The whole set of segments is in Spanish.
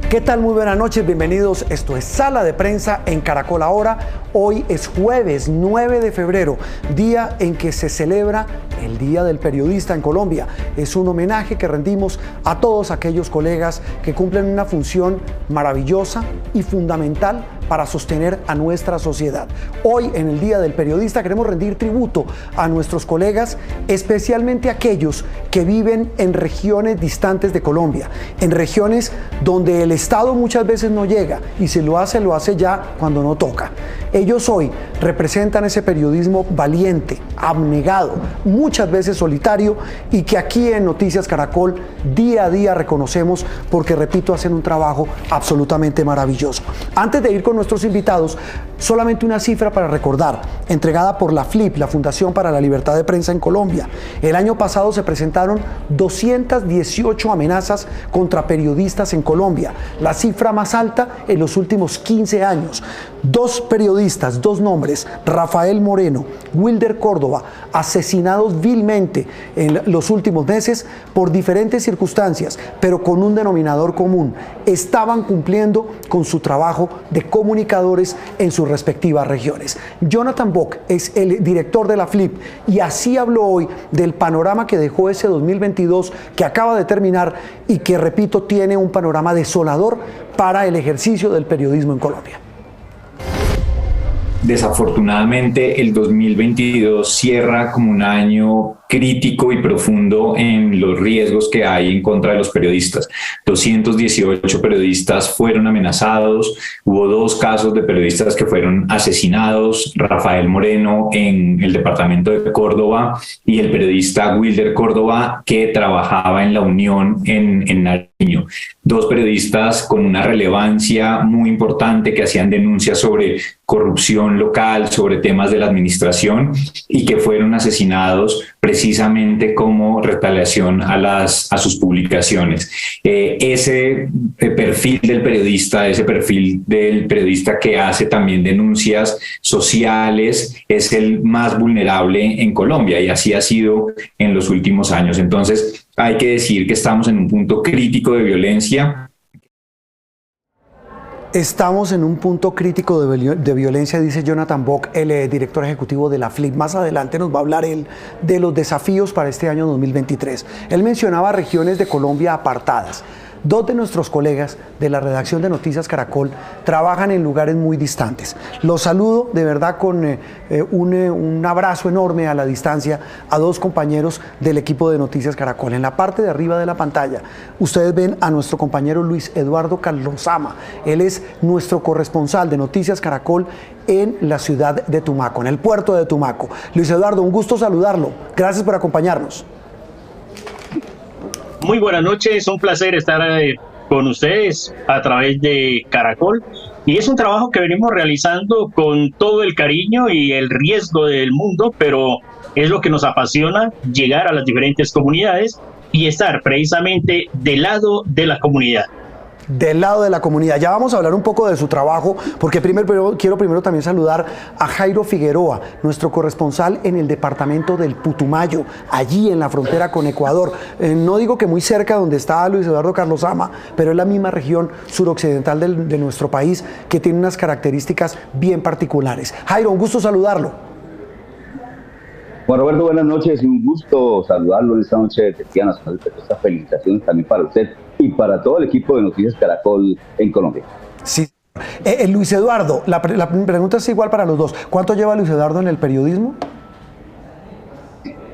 ¿Qué tal? Muy buenas noches, bienvenidos. Esto es Sala de Prensa en Caracol Ahora. Hoy es jueves 9 de febrero, día en que se celebra el Día del Periodista en Colombia. Es un homenaje que rendimos a todos aquellos colegas que cumplen una función maravillosa y fundamental para sostener a nuestra sociedad. Hoy, en el Día del Periodista, queremos rendir tributo a nuestros colegas, especialmente aquellos que viven en regiones distantes de Colombia, en regiones donde el Estado muchas veces no llega, y si lo hace ya cuando no toca. Ellos hoy representan ese periodismo valiente, abnegado, muchas veces solitario, y que aquí en Noticias Caracol día a día reconocemos porque, repito, hacen un trabajo absolutamente maravilloso. Antes de ir con nuestros invitados, solamente una cifra para recordar, entregada por la FLIP, la Fundación para la Libertad de Prensa en Colombia. El año pasado se presentaron 218 amenazas contra periodistas en Colombia, la cifra más alta en los últimos 15 años. Dos periodistas, dos nombres, Rafael Moreno, Wilder Córdoba, asesinados vilmente en los últimos meses por diferentes circunstancias, pero con un denominador común: estaban cumpliendo con su trabajo de comunicadores en sus respectivas regiones. Jonathan Bock es el director de la FLIP y así habló hoy del panorama que dejó ese 2022 que acaba de terminar y que, repito, tiene un panorama desolador para el ejercicio del periodismo en Colombia. Desafortunadamente, el 2022 cierra como un año crítico y profundo en los riesgos que hay en contra de los periodistas. 218 periodistas fueron amenazados, hubo 2 casos de periodistas que fueron asesinados: Rafael Moreno en el departamento de Córdoba y el periodista Wilder Córdoba, que trabajaba en La Unión en Nariño. 2 periodistas con una relevancia muy importante que hacían denuncias sobre corrupción local, sobre temas de la administración, y que fueron asesinados precisamente como retaliación a sus publicaciones. Ese perfil del periodista, ese perfil del periodista que hace también denuncias sociales, es el más vulnerable en Colombia, y así ha sido en los últimos años. Entonces, hay que decir que estamos en un punto crítico de violencia. Estamos en un punto crítico de violencia, dice Jonathan Bock, el director ejecutivo de la FLIP. Más adelante nos va a hablar él de los desafíos para este año 2023. Él mencionaba regiones de Colombia apartadas. 2 de nuestros colegas de la redacción de Noticias Caracol trabajan en lugares muy distantes. Los saludo de verdad con un abrazo enorme a la distancia a 2 compañeros del equipo de Noticias Caracol. En la parte de arriba de la pantalla ustedes ven a nuestro compañero Luis Eduardo Carlosama. Él es nuestro corresponsal de Noticias Caracol en la ciudad de Tumaco, en el puerto de Tumaco. Luis Eduardo, un gusto saludarlo. Gracias por acompañarnos. Muy buenas noches, un placer estar con ustedes a través de Caracol, y es un trabajo que venimos realizando con todo el cariño y el riesgo del mundo, pero es lo que nos apasiona: llegar a las diferentes comunidades y estar precisamente del lado de la comunidad. Del lado de la comunidad. Ya vamos a hablar un poco de su trabajo, porque quiero primero también saludar a Jairo Figueroa, nuestro corresponsal en el departamento del Putumayo, allí en la frontera con Ecuador. No digo que muy cerca donde está Luis Eduardo Carlosama, pero es la misma región suroccidental de nuestro país, que tiene unas características bien particulares. Jairo, un gusto saludarlo. Juan Roberto, buenas noches, y un gusto saludarlo en esta noche de Día Nacional. Estas felicitaciones también para usted y para todo el equipo de Noticias Caracol en Colombia. Sí. Luis Eduardo, la pregunta es igual para los dos. ¿Cuánto lleva Luis Eduardo en el periodismo?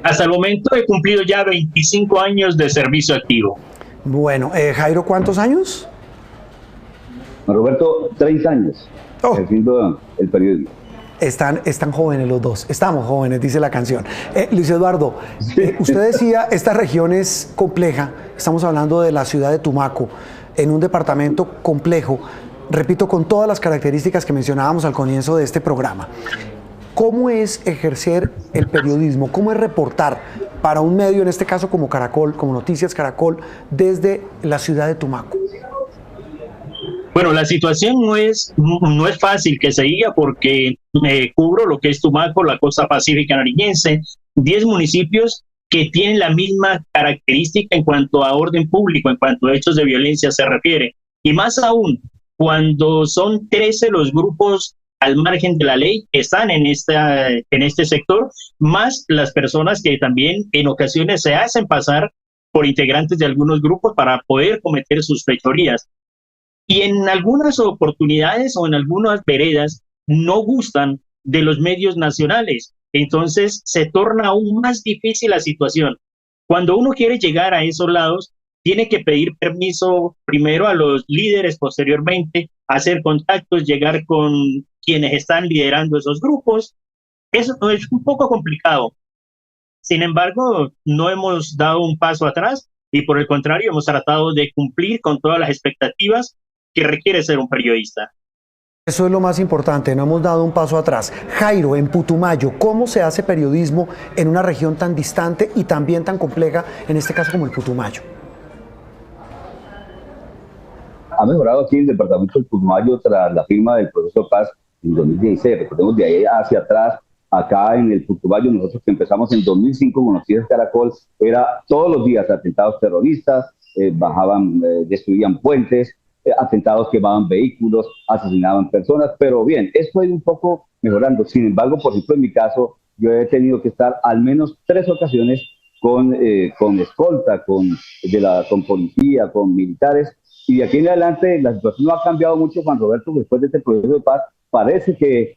Hasta el momento he cumplido ya 25 años de servicio activo. Bueno, Jairo, ¿cuántos años? Juan Roberto, 30 años haciendo el periodismo. Están jóvenes los dos, estamos jóvenes, dice la canción. Luis Eduardo, usted decía, esta región es compleja, estamos hablando de la ciudad de Tumaco, en un departamento complejo, repito, con todas las características que mencionábamos al comienzo de este programa. ¿Cómo es ejercer el periodismo? ¿Cómo es reportar para un medio, en este caso como Caracol, como Noticias Caracol, desde la ciudad de Tumaco? Bueno, la situación no es fácil que se diga, porque cubro lo que es Tumaco, la costa pacífica nariñense, 10 municipios que tienen la misma característica en cuanto a orden público, en cuanto a hechos de violencia se refiere. Y más aún, cuando son 13 los grupos al margen de la ley que están en este sector, más las personas que también en ocasiones se hacen pasar por integrantes de algunos grupos para poder cometer sus fechorías. Y en algunas oportunidades o en algunas veredas no gustan de los medios nacionales. Entonces se torna aún más difícil la situación. Cuando uno quiere llegar a esos lados, tiene que pedir permiso primero a los líderes, posteriormente hacer contactos, llegar con quienes están liderando esos grupos. Eso es un poco complicado. Sin embargo, no hemos dado un paso atrás y por el contrario hemos tratado de cumplir con todas las expectativas que requiere ser un periodista. Eso es lo más importante, no hemos dado un paso atrás. Jairo, en Putumayo, ¿cómo se hace periodismo en una región tan distante y también tan compleja, en este caso como el Putumayo? Ha mejorado aquí en el departamento del Putumayo tras la firma del proceso de paz en 2016. Recordemos de ahí hacia atrás, acá en el Putumayo, nosotros que empezamos en 2005 con Noticias Caracol, era todos los días atentados terroristas, bajaban, destruían puentes, atentados, quemaban vehículos, asesinaban personas, pero bien, esto ha ido un poco mejorando. Sin embargo, por ejemplo, en mi caso, yo he tenido que estar al menos 3 ocasiones con escolta, con policía, con militares, y de aquí en adelante la situación no ha cambiado mucho, Juan Roberto. Después de este proceso de paz, parece que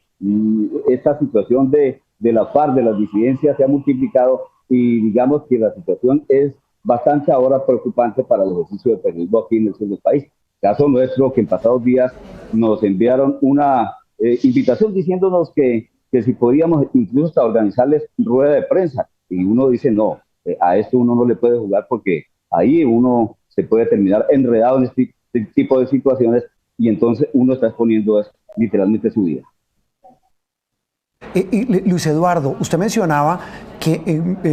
esta situación de la FARC, de las disidencias, se ha multiplicado y digamos que la situación es bastante ahora preocupante para el ejercicio de periodismo aquí en el sur del país. Caso nuestro, que en pasados días nos enviaron una invitación diciéndonos que si podíamos incluso hasta organizarles rueda de prensa. Y uno dice, no, a esto uno no le puede jugar porque ahí uno se puede terminar enredado en este tipo de situaciones y entonces uno está exponiendo literalmente su vida. Luis Eduardo, usted mencionaba que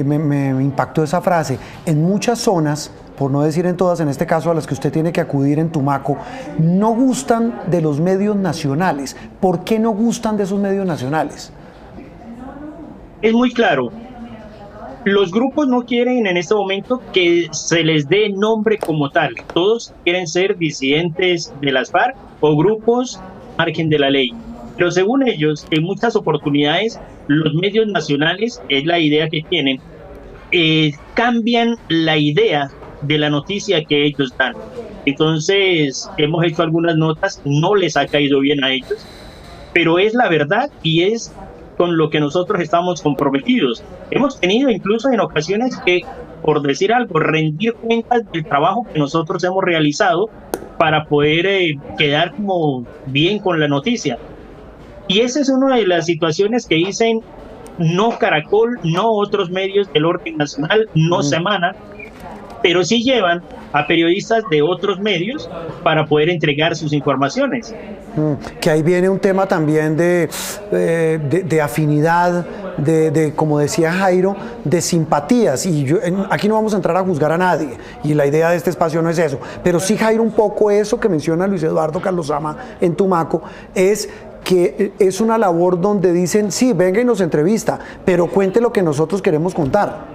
me impactó esa frase, en muchas zonas, por no decir en todas, en este caso a las que usted tiene que acudir en Tumaco, no gustan de los medios nacionales. ¿Por qué no gustan de esos medios nacionales? Es muy claro. Los grupos no quieren en este momento que se les dé nombre como tal. Todos quieren ser disidentes de las FARC o grupos margen de la ley. Pero según ellos, en muchas oportunidades, los medios nacionales, es la idea que tienen, cambian la idea de la noticia que ellos dan. Entonces, hemos hecho algunas notas, no les ha caído bien a ellos, pero es la verdad y es con lo que nosotros estamos comprometidos. Hemos tenido incluso en ocasiones que, por decir algo, rendir cuentas del trabajo que nosotros hemos realizado para poder quedar como bien con la noticia. Y esa es una de las situaciones que dicen no Caracol, no otros medios del orden nacional, no Semana, pero sí llevan a periodistas de otros medios para poder entregar sus informaciones. Que ahí viene un tema también de afinidad, como decía Jairo, de simpatías. Y aquí no vamos a entrar a juzgar a nadie, y la idea de este espacio no es eso. Pero sí, Jairo, un poco eso que menciona Luis Eduardo Carlosama en Tumaco, es que es una labor donde dicen, sí, venga y nos entrevista, pero cuente lo que nosotros queremos contar.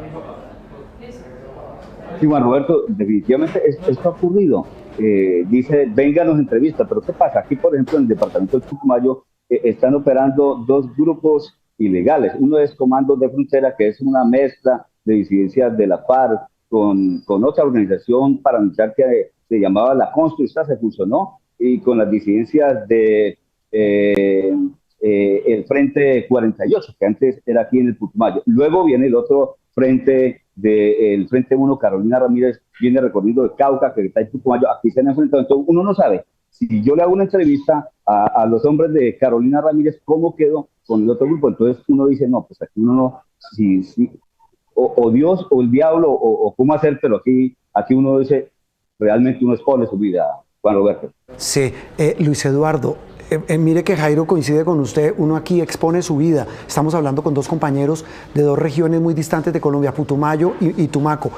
Sí, Juan Roberto, definitivamente esto ha ocurrido. Dice, venga, nos entrevista, pero ¿qué pasa? Aquí, por ejemplo, en el departamento del Putumayo están operando 2 grupos ilegales. Uno es Comandos de Frontera, que es una mezcla de disidencias de la FARC con otra organización paramilitar que se llamaba La Construista, se fusionó, y con las disidencias de el Frente 48, que antes era aquí en el Putumayo. Luego viene el otro frente del Frente 1, Carolina Ramírez, viene recorrido de Cauca, que está en Putumayo, aquí se han enfrentado. Entonces uno no sabe, si yo le hago una entrevista a los hombres de Carolina Ramírez, ¿cómo quedo con el otro grupo? Entonces uno dice, no, pues aquí uno no, o Dios o el diablo, o cómo hacer, pero aquí uno dice, realmente uno expone su vida, Juan Roberto. Sí, Luis Eduardo, mire que Jairo coincide con usted, uno aquí expone su vida. Estamos hablando con 2 compañeros de 2 regiones muy distantes de Colombia, Putumayo y Tumaco.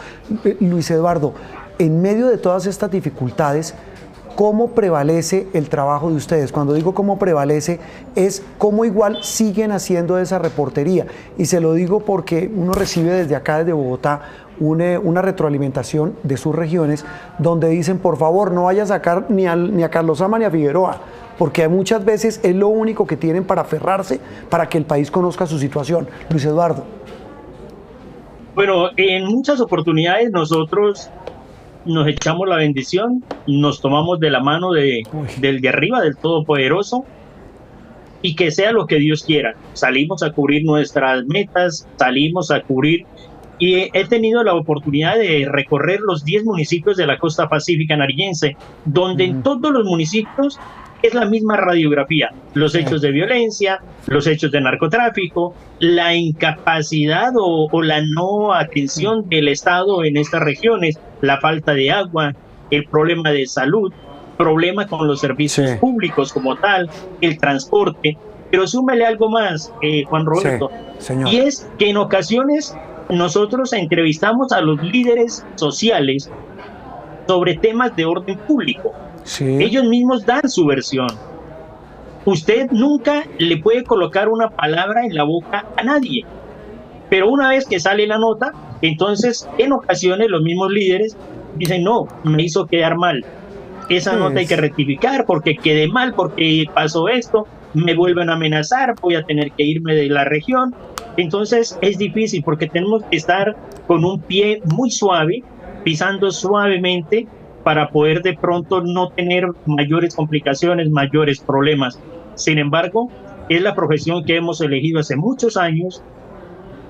Luis Eduardo, en medio de todas estas dificultades, ¿cómo prevalece el trabajo de ustedes? Cuando digo cómo prevalece, es cómo igual siguen haciendo esa reportería. Y se lo digo porque uno recibe desde acá, desde Bogotá, una retroalimentación de sus regiones donde dicen, por favor, no vaya a sacar ni a Carlos Sama ni a Figueroa, porque muchas veces es lo único que tienen para aferrarse para que el país conozca su situación. Luis Eduardo. Bueno, en muchas oportunidades nosotros nos echamos la bendición, nos tomamos de la mano del de arriba, del Todopoderoso, y que sea lo que Dios quiera. Salimos a cubrir nuestras metas, salimos a cubrir, y he tenido la oportunidad de recorrer los 10 municipios de la costa pacífica nariñense, donde en todos los municipios es la misma radiografía, los hechos de violencia, los hechos de narcotráfico, la incapacidad o la no atención del Estado en estas regiones, la falta de agua, el problema de salud, problema con los servicios públicos como tal, el transporte, pero súmale algo más, Juan Roberto, y es que en ocasiones nosotros entrevistamos a los líderes sociales sobre temas de orden público. Ellos mismos dan su versión. Usted nunca le puede colocar una palabra en la boca a nadie, pero una vez que sale la nota, entonces en ocasiones los mismos líderes dicen, no, me hizo quedar mal, esa nota hay que rectificar porque quedé mal, porque pasó esto, me vuelven a amenazar, voy a tener que irme de la región. Entonces es difícil porque tenemos que estar con un pie muy suave, pisando suavemente para poder de pronto no tener mayores complicaciones, mayores problemas. Sin embargo, es la profesión que hemos elegido hace muchos años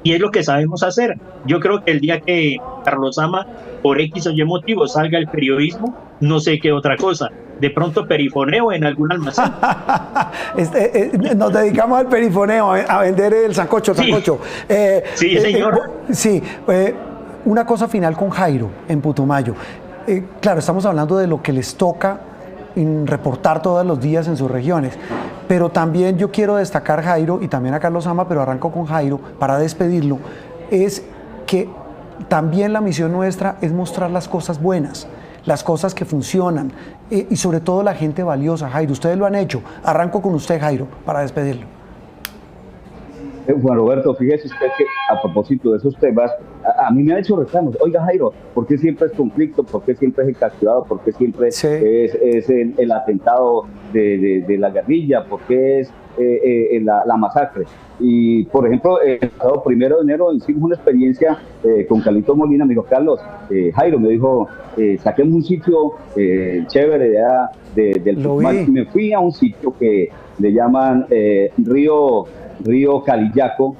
y es lo que sabemos hacer. Yo creo que el día que Carlos Sama, por X o Y motivo, salga el periodismo, no sé qué otra cosa. De pronto perifoneo en algún almacén. Nos dedicamos al perifoneo, a vender el sancocho. Sí, señor. Una cosa final con Jairo en Putumayo. Claro, estamos hablando de lo que les toca reportar todos los días en sus regiones, pero también yo quiero destacar, Jairo, y también a Carlos Sama, pero arranco con Jairo para despedirlo, es que también la misión nuestra es mostrar las cosas buenas, las cosas que funcionan, y sobre todo la gente valiosa. Jairo, ustedes lo han hecho. Arranco con usted, Jairo, para despedirlo. Juan Roberto, fíjese usted que a propósito de esos temas, a mí me han hecho reclamos. Oiga, Jairo, ¿por qué siempre es conflicto? ¿Por qué siempre es el capturado? ¿Por qué siempre es el atentado de la guerrilla? ¿Por qué es la masacre? Y, por ejemplo, el pasado 1 de enero hicimos una experiencia con Carlito Molina. Me dijo, Carlos, Jairo, me dijo, saquemos un sitio chévere del Putumayo. Y me fui a un sitio que le llaman Río Calillaco,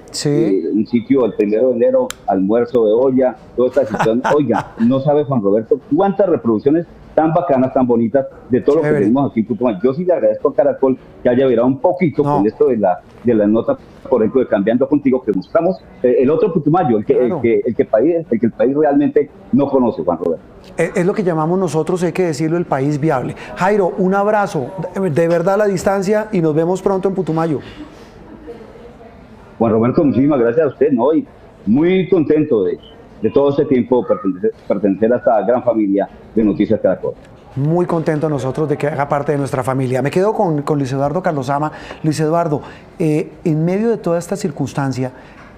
un sitio el 1 de enero, almuerzo de olla, toda esta situación. Oiga, no sabe Juan Roberto cuántas reproducciones tan bacanas, tan bonitas de todo lo que tenemos aquí en Putumayo. Yo sí le agradezco a Caracol que haya virado un poquito con esto de la nota, por ejemplo, de Cambiando Contigo, que mostramos el otro Putumayo, el que el país realmente no conoce, Juan Roberto. Es lo que llamamos nosotros, hay que decirlo, el país viable. Jairo, un abrazo, de verdad a la distancia, y nos vemos pronto en Putumayo. Juan Roberto, muchísimas gracias a usted, ¿no? Y muy contento de todo este tiempo pertenecer a esta gran familia de Noticias Caracol. Muy contento nosotros de que haga parte de nuestra familia. Me quedo con Luis Eduardo Carlos Sama. Luis Eduardo, en medio de toda esta circunstancia,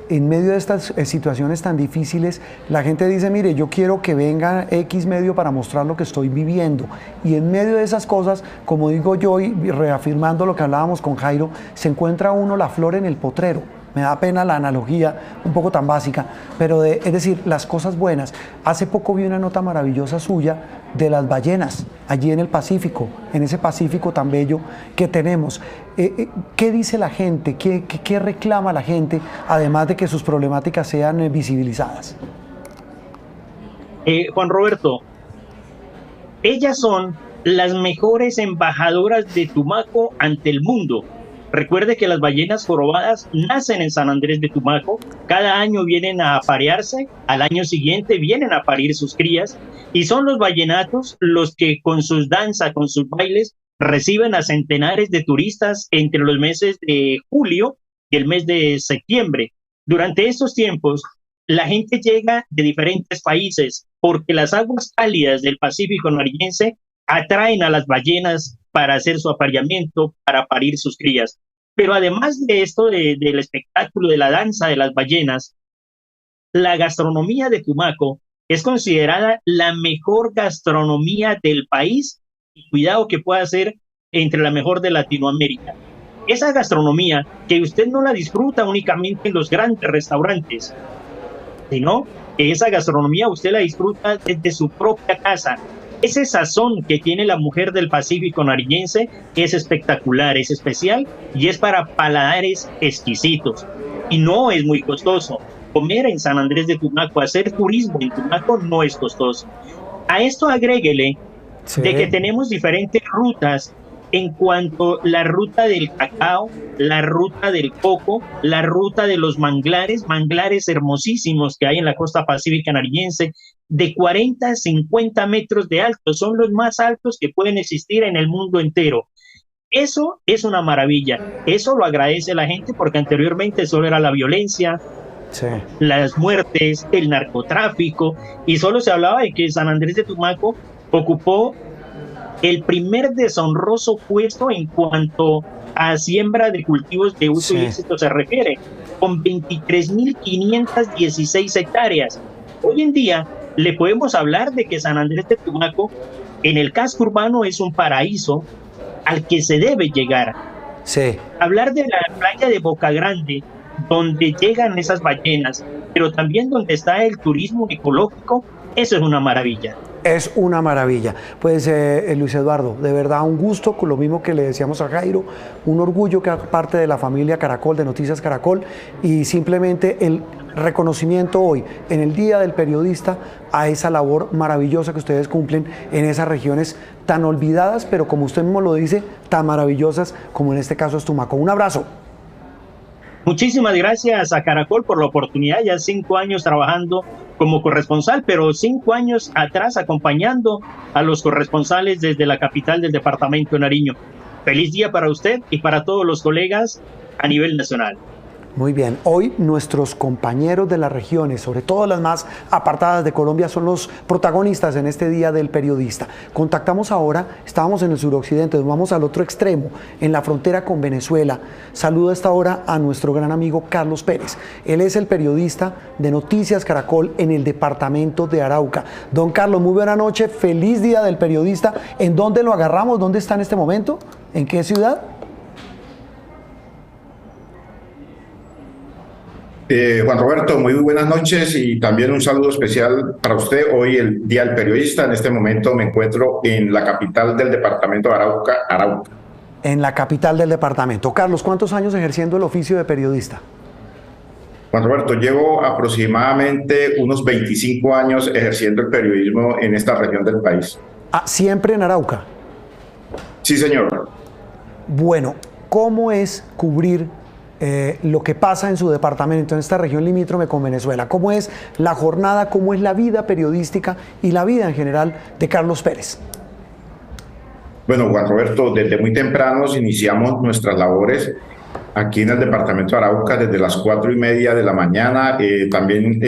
en medio de estas situaciones tan difíciles, la gente dice, mire, yo quiero que venga X medio para mostrar lo que estoy viviendo. Y en medio de esas cosas, como digo yo, y reafirmando lo que hablábamos con Jairo, se encuentra uno la flor en el potrero. Me da pena la analogía, un poco tan básica, pero es decir, las cosas buenas. Hace poco vi una nota maravillosa suya de las ballenas, allí en el Pacífico, en ese Pacífico tan bello que tenemos. ¿Qué dice la gente? ¿Qué reclama la gente, además de que sus problemáticas sean visibilizadas? Juan Roberto, ellas son las mejores embajadoras de Tumaco ante el mundo. Recuerde que las ballenas jorobadas nacen en San Andrés de Tumaco, cada año vienen a aparearse, al año siguiente vienen a parir sus crías, y son los vallenatos los que con sus danzas, con sus bailes, reciben a centenares de turistas entre los meses de julio y el mes de septiembre. Durante estos tiempos, la gente llega de diferentes países porque las aguas cálidas del Pacífico nariñense atraen a las ballenas para hacer su apareamiento, para parir sus crías. Pero además de esto, del espectáculo, de la danza de las ballenas, la gastronomía de Tumaco Es considerada la mejor gastronomía del país y cuidado que pueda ser entre la mejor de Latinoamérica. Esa gastronomía que usted no la disfruta únicamente en los grandes restaurantes, sino que esa gastronomía usted la disfruta desde su propia casa. Ese sazón que tiene la mujer del Pacífico nariñense es espectacular, es especial y es para paladares exquisitos. Y no es muy costoso. Comer en San Andrés de Tumaco, hacer turismo en Tumaco no es costoso. A esto agréguele de que tenemos diferentes rutas en cuanto a la ruta del cacao, la ruta del coco, la ruta de los manglares, manglares hermosísimos que hay en la costa pacífica nariñense, de 40 a 50 metros de alto, son los más altos que pueden existir en el mundo entero. Eso es una maravilla, eso lo agradece la gente porque anteriormente solo era la violencia, las muertes, el narcotráfico, y solo se hablaba de que San Andrés de Tumaco ocupó el primer deshonroso puesto en cuanto a siembra de cultivos de uso ilícito se refiere, con 23.516 hectáreas. Hoy en día le podemos hablar de que San Andrés de Tumaco en el casco urbano es un paraíso al que se debe llegar. Hablar de la playa de Boca Grande, donde llegan esas ballenas, pero también donde está el turismo ecológico, eso es una maravilla. Es una maravilla. Pues Luis Eduardo, de verdad un gusto, con lo mismo que le decíamos a Jairo, un orgullo que haga parte de la familia Caracol, de Noticias Caracol, y simplemente el reconocimiento hoy, en el Día del Periodista, a esa labor maravillosa que ustedes cumplen en esas regiones tan olvidadas, pero como usted mismo lo dice, tan maravillosas como en este caso es Tumaco. Un abrazo. Muchísimas gracias a Caracol por la oportunidad, ya 5 años trabajando como corresponsal, pero 5 años atrás acompañando a los corresponsales desde la capital del departamento de Nariño. Feliz día para usted y para todos los colegas a nivel nacional. Muy bien, hoy nuestros compañeros de las regiones, sobre todo las más apartadas de Colombia, son los protagonistas en este Día del Periodista. Contactamos ahora, estábamos en el suroccidente, nos vamos al otro extremo, en la frontera con Venezuela. Saludo a esta hora a nuestro gran amigo Carlos Pérez. Él es el periodista de Noticias Caracol en el departamento de Arauca. Don Carlos, muy buena noche, feliz Día del Periodista. ¿En dónde lo agarramos? ¿Dónde está en este momento? ¿En qué ciudad? Juan Roberto, muy buenas noches y también un saludo especial para usted. Hoy el Día del Periodista. En este momento me encuentro en la capital del departamento de Arauca. En la capital del departamento. Carlos, ¿cuántos años ejerciendo el oficio de periodista? Juan Roberto, llevo aproximadamente unos 25 años ejerciendo el periodismo en esta región del país. Ah, ¿siempre en Arauca? Sí, señor. Bueno, ¿cómo es cubrir lo que pasa en su departamento, en esta región limítrofe con Venezuela? ¿Cómo es la jornada, cómo es la vida periodística y la vida en general de Carlos Pérez? Bueno, Juan Roberto, desde muy tempranos iniciamos nuestras labores aquí en el departamento de Arauca desde las 4:30 de la mañana. También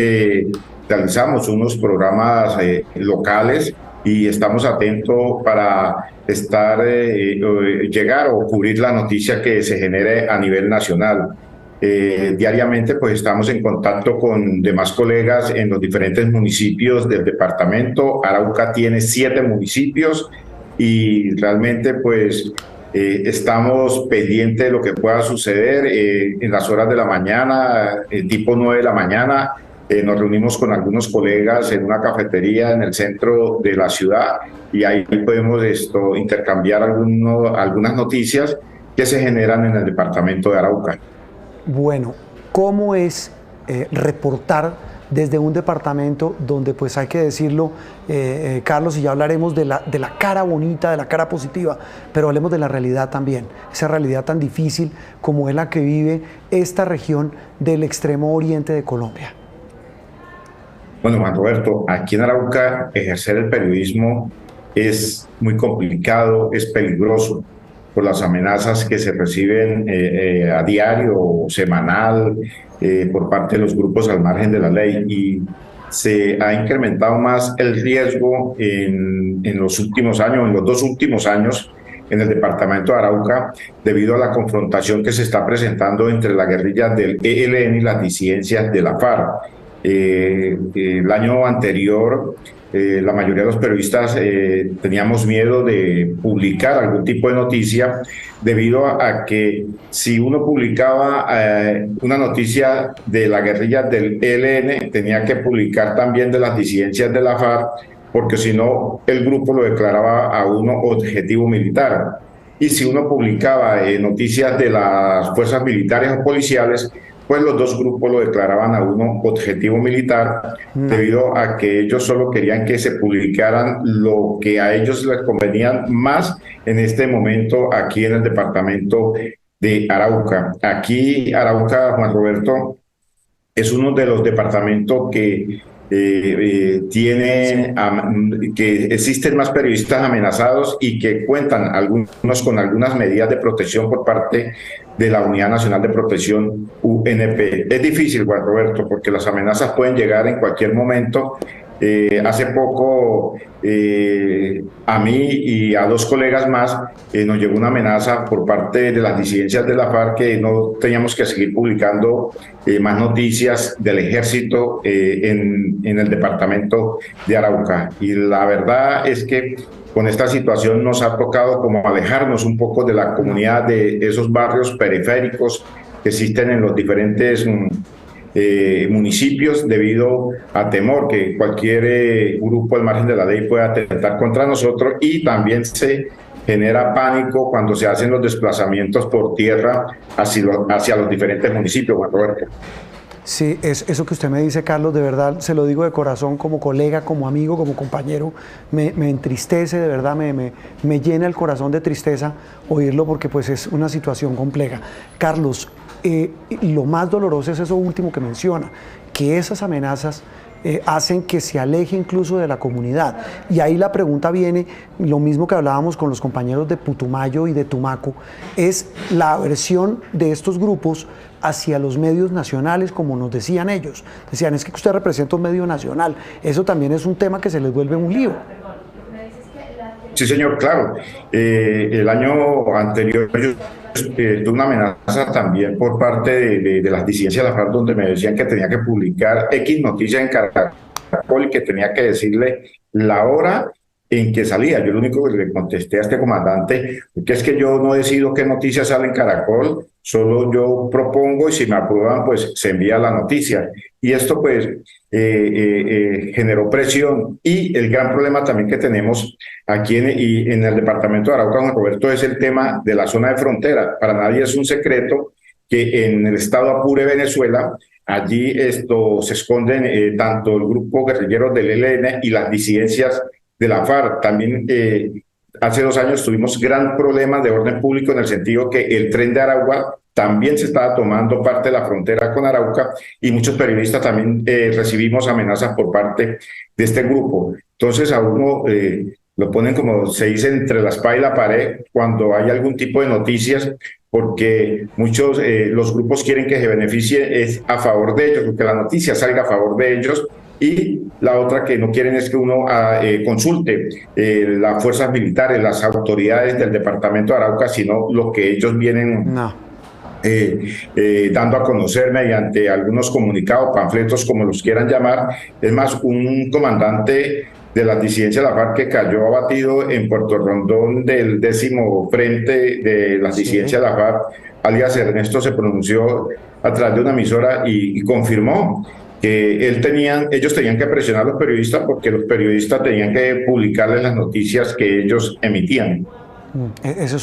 realizamos unos programas locales y estamos atentos para llegar o cubrir la noticia que se genere a nivel nacional. Diariamente pues estamos en contacto con demás colegas en los diferentes municipios del departamento. Arauca tiene 7 municipios y realmente pues estamos pendientes de lo que pueda suceder en las horas de la mañana, tipo 9 de la mañana. Nos reunimos con algunos colegas en una cafetería en el centro de la ciudad y ahí podemos intercambiar algunas noticias que se generan en el departamento de Arauca. Bueno, ¿cómo es reportar desde un departamento donde, pues hay que decirlo, Carlos, y ya hablaremos de la cara bonita, de la cara positiva, pero hablemos de la realidad también, esa realidad tan difícil como es la que vive esta región del extremo oriente de Colombia? Bueno, Juan Roberto, aquí en Arauca ejercer el periodismo es muy complicado, es peligroso por las amenazas que se reciben a diario o semanal por parte de los grupos al margen de la ley, y se ha incrementado más el riesgo en los últimos años, en los 2 últimos años, en el departamento de Arauca, debido a la confrontación que se está presentando entre la guerrilla del ELN y las disidencias de la FARC. El año anterior, la mayoría de los periodistas teníamos miedo de publicar algún tipo de noticia debido a que si uno publicaba una noticia de la guerrilla del ELN, tenía que publicar también de las disidencias de la FARC, porque si no, el grupo lo declaraba a uno objetivo militar. Y si uno publicaba noticias de las fuerzas militares o policiales, pues los dos grupos lo declaraban a uno objetivo militar, debido a que ellos solo querían que se publicaran lo que a ellos les convenía más en este momento aquí en el departamento de Arauca. Aquí Arauca, Juan Roberto, es uno de los departamentos que que existen más periodistas amenazados y que cuentan algunos con algunas medidas de protección por parte de la Unidad Nacional de Protección, UNP. Es difícil, Juan Roberto, porque las amenazas pueden llegar en cualquier momento. Hace poco a mí y a dos colegas más nos llegó una amenaza por parte de las disidencias de la FARC que no teníamos que seguir publicando más noticias del ejército en el departamento de Arauca. Y la verdad es que con esta situación nos ha tocado como alejarnos un poco de la comunidad, de esos barrios periféricos que existen en los diferentes municipios, debido a temor que cualquier grupo al margen de la ley pueda atentar contra nosotros, y también se genera pánico cuando se hacen los desplazamientos por tierra hacia los diferentes municipios, Juan Roberto. Sí, eso que usted me dice, Carlos, de verdad, se lo digo de corazón, como colega, como amigo, como compañero, me entristece, de verdad, me llena el corazón de tristeza oírlo, porque pues es una situación compleja. Carlos, lo más doloroso es eso último que menciona, que esas amenazas hacen que se aleje incluso de la comunidad. Y ahí la pregunta viene, lo mismo que hablábamos con los compañeros de Putumayo y de Tumaco, es la aversión de estos grupos hacia los medios nacionales, como nos decían ellos. Decían, es que usted representa un medio nacional. Eso también es un tema que se les vuelve un lío. Sí, señor, claro. El año anterior tuve una amenaza también por parte de las disidencias de la FARC, donde me decían que tenía que publicar X noticias en Caracol y que tenía que decirle la hora en que salía. Yo lo único que le contesté a este comandante, que es que yo no decido qué noticias sale en Caracol, solo yo propongo y si me aprueban, pues se envía la noticia. Y esto pues generó presión, y el gran problema también que tenemos aquí en el departamento de Arauca, Juan Roberto, es el tema de la zona de frontera. Para nadie es un secreto que en el estado Apure, Venezuela, allí se esconden tanto el grupo guerrillero del ELN y las disidencias de la FARC. También hace 2 años tuvimos gran problema de orden público, en el sentido que el tren de Aragua también se estaba tomando parte de la frontera con Arauca, y muchos periodistas también recibimos amenazas por parte de este grupo. Entonces a uno lo ponen, como se dice, entre la espada y la pared cuando hay algún tipo de noticias, porque muchos los grupos quieren que se beneficie es a favor de ellos, que la noticia salga a favor de ellos, y la otra que no quieren es que uno consulte las fuerzas militares, las autoridades del departamento de Arauca, sino lo que ellos vienen dando a conocer mediante algunos comunicados, panfletos, como los quieran llamar. Es más, un comandante de las disidencias de la FARC que cayó abatido en Puerto Rondón del 10º Frente de las disidencias de la FARC, alias Ernesto, se pronunció a través de una emisora y confirmó que ellos tenían que presionar a los periodistas, porque los periodistas tenían que publicarles las noticias que ellos emitían. Eso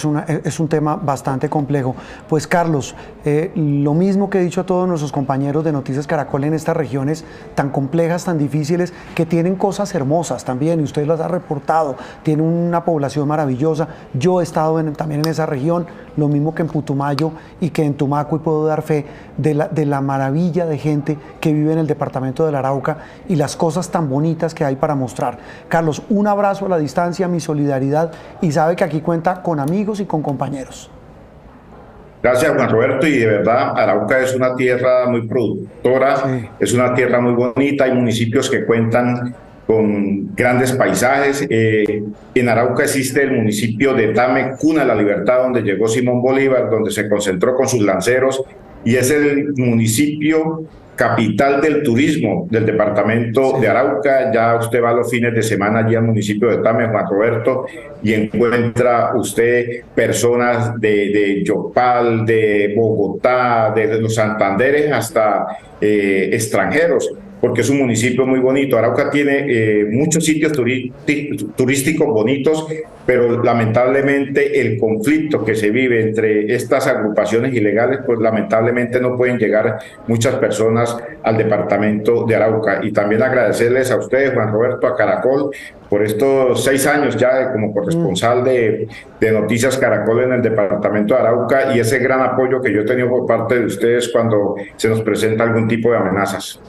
es un tema bastante complejo. Pues Carlos, lo mismo que he dicho a todos nuestros compañeros de Noticias Caracol en estas regiones tan complejas, tan difíciles, que tienen cosas hermosas también, y usted las ha reportado, tiene una población maravillosa. Yo he estado también en esa región, lo mismo que en Putumayo y que en Tumaco, y puedo dar fe de la maravilla de gente que vive en el departamento del Arauca y las cosas tan bonitas que hay para mostrar. Carlos, un abrazo a la distancia, mi solidaridad, y sabe que aquí cuenta con amigos y con compañeros. Gracias, Juan Roberto, y de verdad Arauca es una tierra muy productora, sí. Es una tierra muy bonita, hay municipios que cuentan con grandes paisajes. En Arauca existe el municipio de Tame, cuna de la libertad, donde llegó Simón Bolívar, donde se concentró con sus lanceros, y es el municipio capital del turismo del departamento de Arauca. Ya usted va los fines de semana allí al municipio de Tame, Juan Roberto, y encuentra usted personas de Yopal, de Bogotá, de los Santanderes, hasta extranjeros, porque es un municipio muy bonito. Arauca tiene muchos sitios turísticos bonitos, pero lamentablemente el conflicto que se vive entre estas agrupaciones ilegales, pues lamentablemente no pueden llegar muchas personas al departamento de Arauca. Y también agradecerles a ustedes, Juan Roberto, a Caracol, por estos 6 años ya como corresponsal de Noticias Caracol en el departamento de Arauca, y ese gran apoyo que yo he tenido por parte de ustedes cuando se nos presenta algún tipo de amenazas.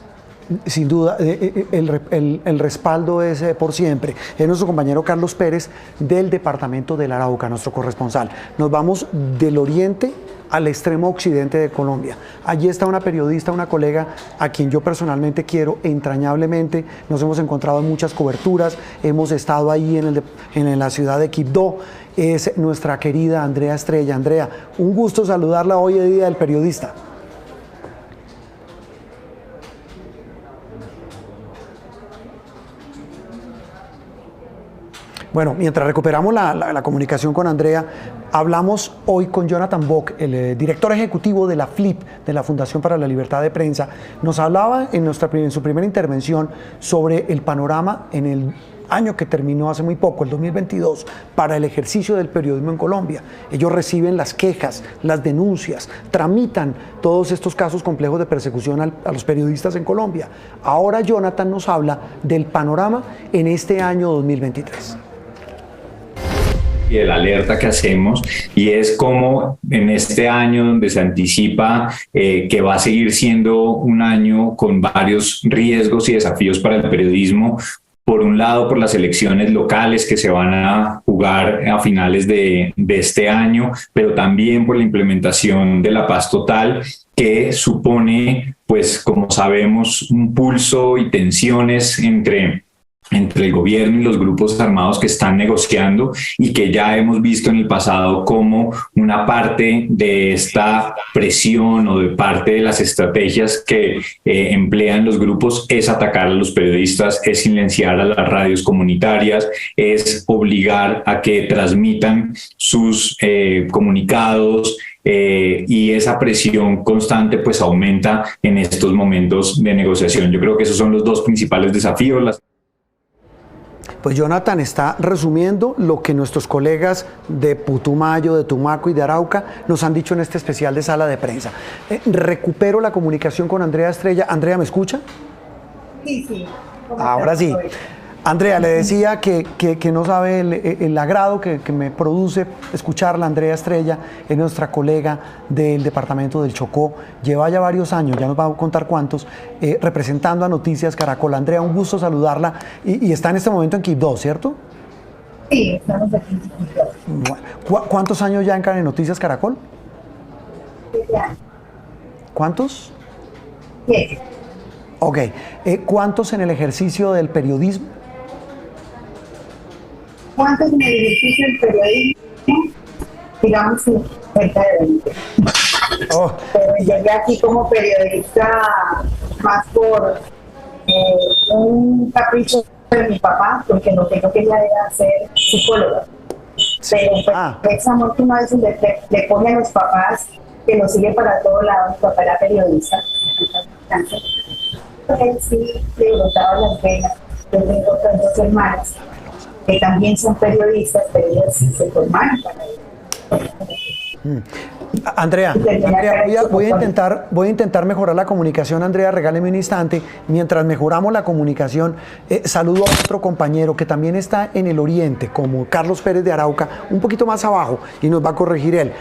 Sin duda, el respaldo es por siempre. Es nuestro compañero Carlos Pérez del departamento del Arauca, nuestro corresponsal. Nos vamos del oriente al extremo occidente de Colombia. Allí está una periodista, una colega a quien yo personalmente quiero entrañablemente. Nos hemos encontrado en muchas coberturas, hemos estado ahí en la ciudad de Quibdó. Es nuestra querida Andrea Estrella. Andrea, un gusto saludarla hoy, el Día del Periodista. Bueno, mientras recuperamos la comunicación con Andrea, hablamos hoy con Jonathan Bock, el director ejecutivo de la FLIP, de la Fundación para la Libertad de Prensa. Nos hablaba en su primera intervención sobre el panorama en el año que terminó hace muy poco, el 2022, para el ejercicio del periodismo en Colombia. Ellos reciben las quejas, las denuncias, tramitan todos estos casos complejos de persecución a los periodistas en Colombia. Ahora Jonathan nos habla del panorama en este año 2023. Y de la alerta que hacemos, y es como en este año donde se anticipa que va a seguir siendo un año con varios riesgos y desafíos para el periodismo. Por un lado, por las elecciones locales que se van a jugar a finales de este año, pero también por la implementación de la paz total, que supone, pues como sabemos, un pulso y tensiones entre el gobierno y los grupos armados que están negociando, y que ya hemos visto en el pasado como una parte de esta presión o de parte de las estrategias que emplean los grupos es atacar a los periodistas, es silenciar a las radios comunitarias, es obligar a que transmitan sus comunicados, y esa presión constante pues aumenta en estos momentos de negociación. Yo creo que esos son los dos principales desafíos. Pues Jonathan está resumiendo lo que nuestros colegas de Putumayo, de Tumaco y de Arauca nos han dicho en este especial de Sala de Prensa. Recupero la comunicación con Andrea Estrella. Andrea, ¿me escucha? Sí. Ahora sí. Andrea, le decía que no sabe el agrado que me produce escucharla. Andrea Estrella es nuestra colega del departamento del Chocó. Lleva ya varios años, ya nos va a contar cuántos, representando a Noticias Caracol. Andrea, un gusto saludarla. Y está en este momento en Quibdó, ¿cierto? Sí, estamos aquí en Quibdó. Bueno, ¿cuántos años ya en Noticias Caracol? 7 años. ¿Cuántos? 7. Ok. ¿Cuántos en el ejercicio del periodismo? ¿Cuántos en el ejercicio del periodismo? Digamos cerca de 20. Pero llegué aquí como periodista más por un capricho de mi papá, porque lo que yo quería era ser psicóloga. Pero pues, esa última vez le pone a los papás que lo sigue para todos lados. Mi papá era periodista. Él sí le brotaba las venas. Yo tengo otras 2 hermanas que también son periodistas, pero ellas sí se formaron para ello. Andrea, voy a intentar mejorar la comunicación. Andrea, regáleme un instante. Mientras mejoramos la comunicación, saludo a otro compañero que también está en el oriente, como Carlos Pérez de Arauca, un poquito más abajo, y nos va a corregir él.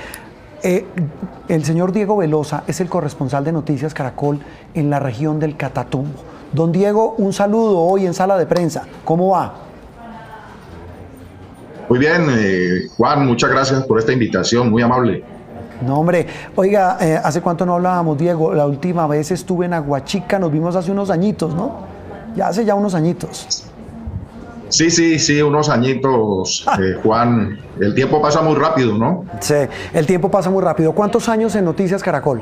El señor Diego Velosa es el corresponsal de Noticias Caracol en la región del Catatumbo. Don Diego, un saludo hoy en Sala de Prensa. ¿Cómo va? Muy bien, Juan, muchas gracias por esta invitación, muy amable. No, hombre, oiga, ¿hace cuánto no hablábamos, Diego? La última vez estuve en Aguachica, nos vimos hace unos añitos, ¿no? Hace ya unos añitos. Sí, unos añitos, Juan. El tiempo pasa muy rápido, ¿no? Sí, el tiempo pasa muy rápido. ¿Cuántos años en Noticias Caracol?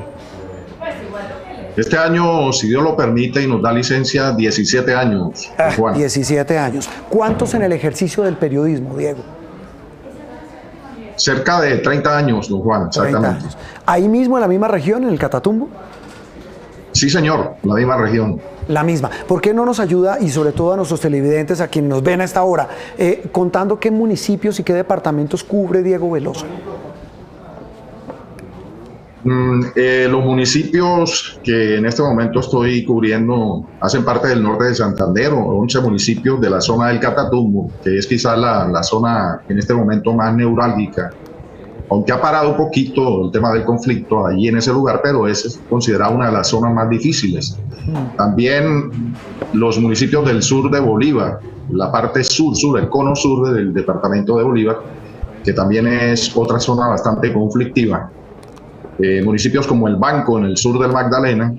Este año, si Dios lo permite y nos da licencia, 17 años, Juan. 17 años. ¿Cuántos en el ejercicio del periodismo, Diego? Cerca de 30 años, don Juan, exactamente. Años. ¿Ahí mismo, en la misma región, en el Catatumbo? Sí, señor, la misma región. La misma. ¿Por qué no nos ayuda, y sobre todo a nuestros televidentes, a quienes nos ven a esta hora, contando qué municipios y qué departamentos cubre Diego Veloso? Los municipios que en este momento estoy cubriendo hacen parte del norte de Santander, 11 municipios de la zona del Catatumbo, que es quizás la zona en este momento más neurálgica, aunque ha parado un poquito el tema del conflicto allí en ese lugar, pero es considerada una de las zonas más difíciles. También los municipios del sur de Bolívar, la parte sur, el cono sur del departamento de Bolívar, que también es otra zona bastante conflictiva. Municipios como El Banco en el sur del Magdalena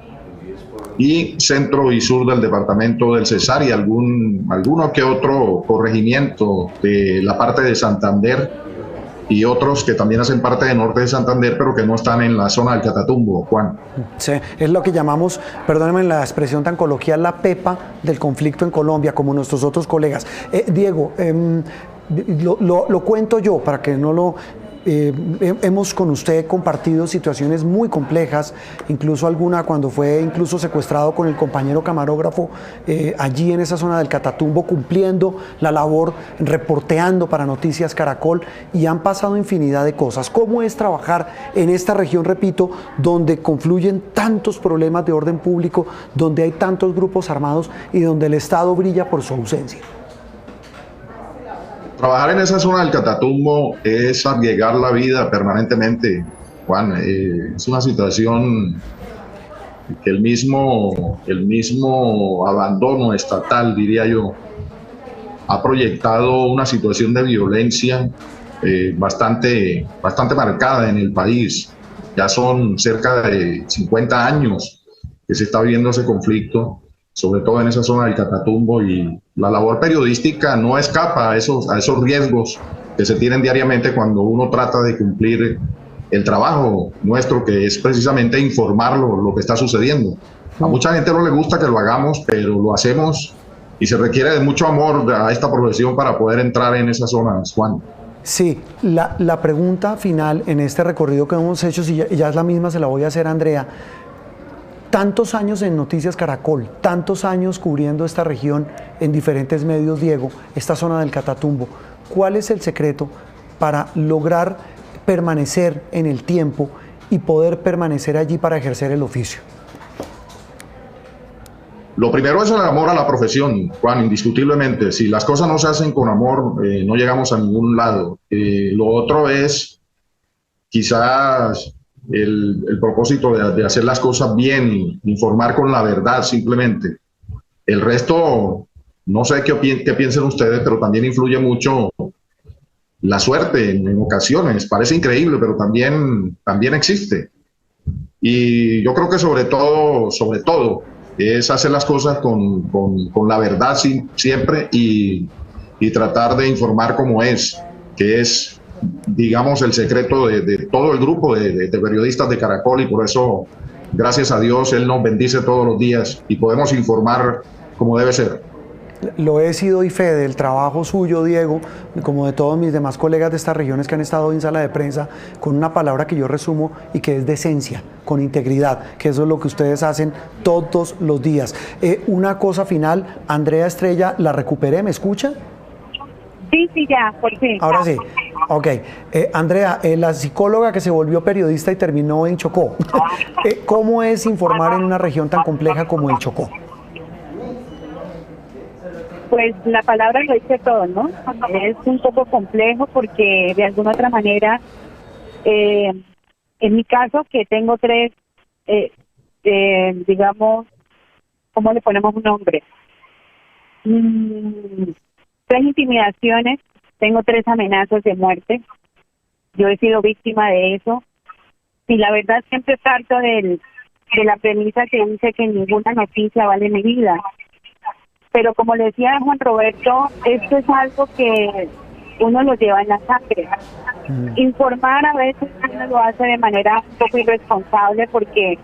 y centro y sur del departamento del Cesar y alguno que otro corregimiento de la parte de Santander y otros que también hacen parte del norte de Santander pero que no están en la zona del Catatumbo, Juan. Sí, es lo que llamamos, perdónenme la expresión tan coloquial, la pepa del conflicto en Colombia, como nuestros otros colegas. Diego, lo cuento yo para que no lo... hemos con usted compartido situaciones muy complejas, incluso alguna cuando fue incluso secuestrado con el compañero camarógrafo allí en esa zona del Catatumbo, cumpliendo la labor, reporteando para Noticias Caracol, y han pasado infinidad de cosas. ¿Cómo es trabajar en esta región, repito, donde confluyen tantos problemas de orden público, donde hay tantos grupos armados y donde el Estado brilla por su ausencia? Trabajar en esa zona del Catatumbo es arriesgar la vida permanentemente, Juan. Es una situación que el mismo abandono estatal, diría yo, ha proyectado una situación de violencia bastante marcada en el país. Ya son cerca de 50 años que se está viviendo ese conflicto, sobre todo en esa zona del Catatumbo, y la labor periodística no escapa a esos riesgos que se tienen diariamente cuando uno trata de cumplir el trabajo nuestro, que es precisamente informar lo que está sucediendo. A mucha gente no le gusta que lo hagamos, pero lo hacemos y se requiere de mucho amor a esta profesión para poder entrar en esas zonas, Juan. Sí, la pregunta final en este recorrido que hemos hecho, si ya es la misma, se la voy a hacer a Andrea. Tantos años en Noticias Caracol, tantos años cubriendo esta región en diferentes medios, Diego, esta zona del Catatumbo. ¿Cuál es el secreto para lograr permanecer en el tiempo y poder permanecer allí para ejercer el oficio? Lo primero es el amor a la profesión, Juan, indiscutiblemente. Si las cosas no se hacen con amor, no llegamos a ningún lado. Lo otro es quizás el propósito de hacer las cosas bien, informar con la verdad simplemente. El resto, no sé qué piensen ustedes, pero también influye mucho la suerte en ocasiones. Parece increíble, pero también existe. Y yo creo que sobre todo es hacer las cosas con la verdad siempre y tratar de informar como es, que es, digamos, el secreto de todo el grupo de periodistas de Caracol, y por eso, gracias a Dios, Él nos bendice todos los días y podemos informar como debe ser. Lo he sido y fe del trabajo suyo, Diego, como de todos mis demás colegas de estas regiones que han estado en sala de prensa, con una palabra que yo resumo y que es decencia, con integridad, que eso es lo que ustedes hacen todos los días. Una cosa final, Andrea Estrella, la recuperé, ¿me escucha? Sí, ya, por fin. Ahora sí. Ok. Andrea, la psicóloga que se volvió periodista y terminó en Chocó. ¿Cómo es informar en una región tan compleja como el Chocó? Pues la palabra lo dice todo, ¿no? Es un poco complejo porque de alguna otra manera, en mi caso, que tengo tres, digamos, ¿cómo le ponemos un nombre? 3 intimidaciones, tengo 3 amenazas de muerte. Yo he sido víctima de eso. Y la verdad siempre parto de la premisa que dice que ninguna noticia vale mi vida. Pero como le decía Juan Roberto, esto es algo que uno lo lleva en la sangre. Informar a veces uno lo hace de manera un poco irresponsable porque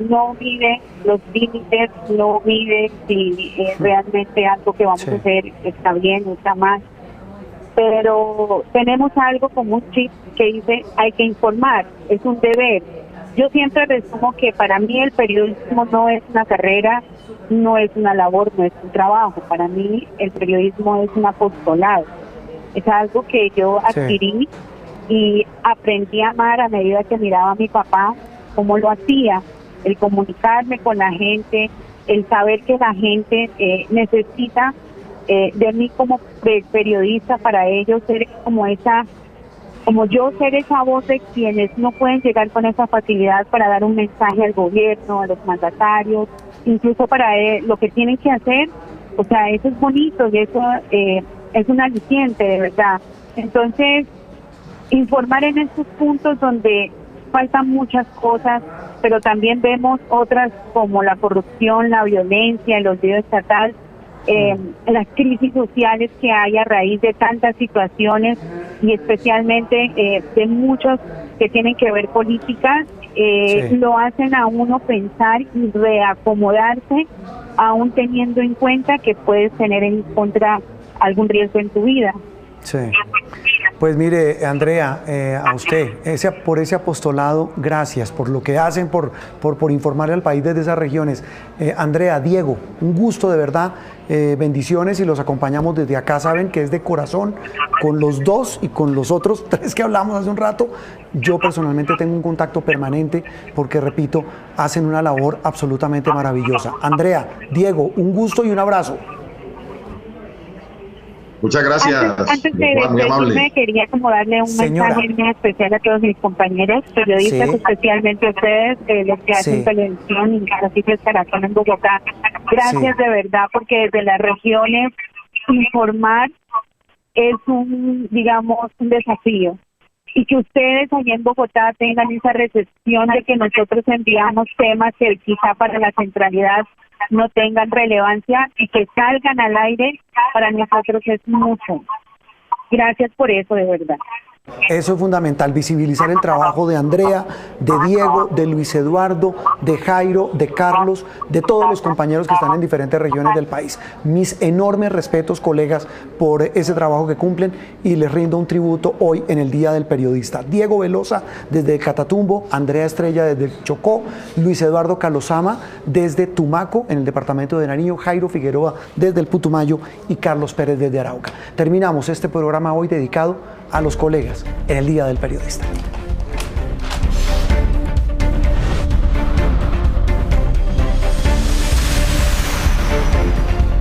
no mide los límites, no mide si realmente algo que vamos a hacer está bien o está mal. Pero tenemos algo como un chip que dice hay que informar, es un deber. Yo siempre resumo que para mí el periodismo no es una carrera, no es una labor, no es un trabajo. Para mí el periodismo es un apostolado. Es algo que yo adquirí y aprendí a amar a medida que miraba a mi papá cómo lo hacía, el comunicarme con la gente, el saber que la gente necesita de mí como periodista, para ellos ser como yo ser esa voz de quienes no pueden llegar con esa facilidad para dar un mensaje al gobierno, a los mandatarios, incluso para lo que tienen que hacer. O sea, eso es bonito y eso es un aliciente, de verdad. Entonces, informar en estos puntos donde faltan muchas cosas, pero también vemos otras como la corrupción, la violencia, el olvido estatal, las crisis sociales que hay a raíz de tantas situaciones y especialmente de muchos que tienen que ver políticas, lo hacen a uno pensar y reacomodarse, aún teniendo en cuenta que puedes tener en contra algún riesgo en tu vida. Sí. Pues mire, Andrea, a usted, por ese apostolado, gracias por lo que hacen, por informarle al país desde esas regiones. Andrea, Diego, un gusto de verdad, bendiciones, y los acompañamos desde acá. Saben que es de corazón, con los dos y con los otros 3 que hablamos hace un rato. Yo personalmente tengo un contacto permanente porque, repito, hacen una labor absolutamente maravillosa. Andrea, Diego, un gusto y un abrazo. Muchas gracias. Antes de despedirme, quería como darle un mensaje muy especial a todos mis compañeros periodistas, especialmente a ustedes, los que hacen televisión y Noticias Caracol en Bogotá. Gracias de verdad, porque desde las regiones informar es un desafío. Y que ustedes allá en Bogotá tengan esa recepción de que nosotros enviamos temas que quizá para la centralidad no tengan relevancia y que salgan al aire, para nosotros es mucho. Gracias por eso, de verdad. Eso es fundamental, visibilizar el trabajo de Andrea, de Diego, de Luis Eduardo, de Jairo, de Carlos, de todos los compañeros que están en diferentes regiones del país. Mis enormes respetos, colegas, por ese trabajo que cumplen, y les rindo un tributo hoy en el Día del Periodista. Diego Velosa desde Catatumbo, Andrea Estrella desde Chocó, Luis Eduardo Calosama desde Tumaco, en el departamento de Nariño, Jairo Figueroa desde el Putumayo y Carlos Pérez desde Arauca. Terminamos este programa hoy dedicado a los colegas en el Día del Periodista.